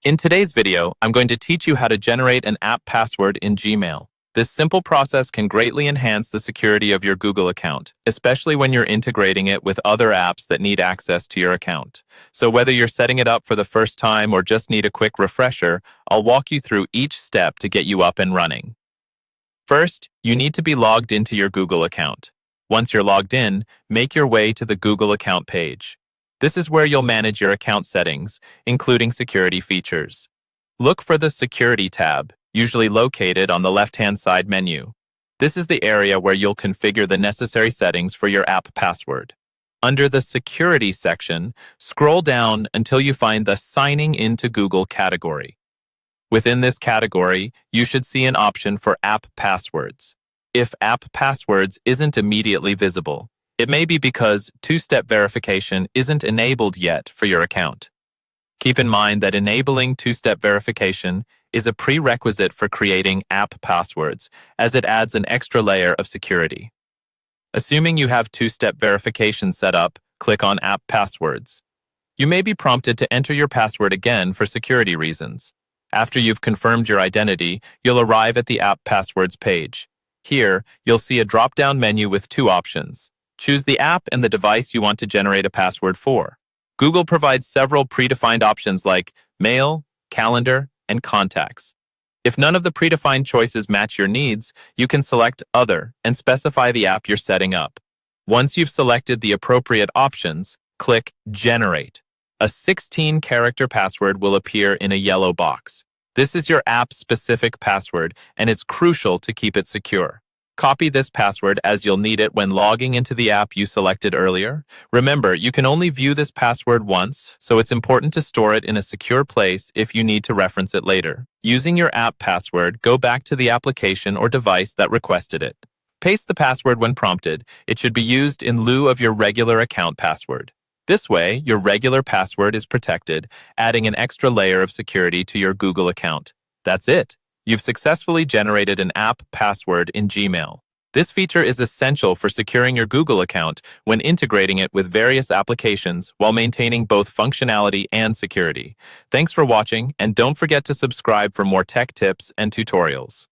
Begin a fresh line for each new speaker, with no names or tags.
In today's video, I'm going to teach you how to generate an app password in Gmail. This simple process can greatly enhance the security of your Google account, especially when you're integrating it with other apps that need access to your account. So whether you're setting it up for the first time or just need a quick refresher, I'll walk you through each step to get you up and running. First, you need to be logged into your Google account. Once you're logged in, make your way to the Google account page. This is where you'll manage your account settings, including security features. Look for the Security tab, usually located on the left-hand side menu. This is the area where you'll configure the necessary settings for your app password. Under the Security section, scroll down until you find the Signing into Google category. Within this category, you should see an option for app passwords. If app passwords isn't immediately visible, it may be because two-step verification isn't enabled yet for your account. Keep in mind that enabling two-step verification is a prerequisite for creating app passwords, as it adds an extra layer of security. Assuming you have two-step verification set up, click on App Passwords. You may be prompted to enter your password again for security reasons. After you've confirmed your identity, you'll arrive at the App Passwords page. Here, you'll see a drop-down menu with two options. Choose the app and the device you want to generate a password for. Google provides several predefined options like Mail, Calendar, and Contacts. If none of the predefined choices match your needs, you can select Other and specify the app you're setting up. Once you've selected the appropriate options, click Generate. A 16-character password will appear in a yellow box. This is your app-specific password, and it's crucial to keep it secure. Copy this password as you'll need it when logging into the app you selected earlier. Remember, you can only view this password once, so it's important to store it in a secure place if you need to reference it later. Using your app password, go back to the application or device that requested it. Paste the password when prompted. It should be used in lieu of your regular account password. This way, your regular password is protected, adding an extra layer of security to your Google account. That's it. You've successfully generated an app password in Gmail. This feature is essential for securing your Google account when integrating it with various applications while maintaining both functionality and security. Thanks for watching, and don't forget to subscribe for more tech tips and tutorials.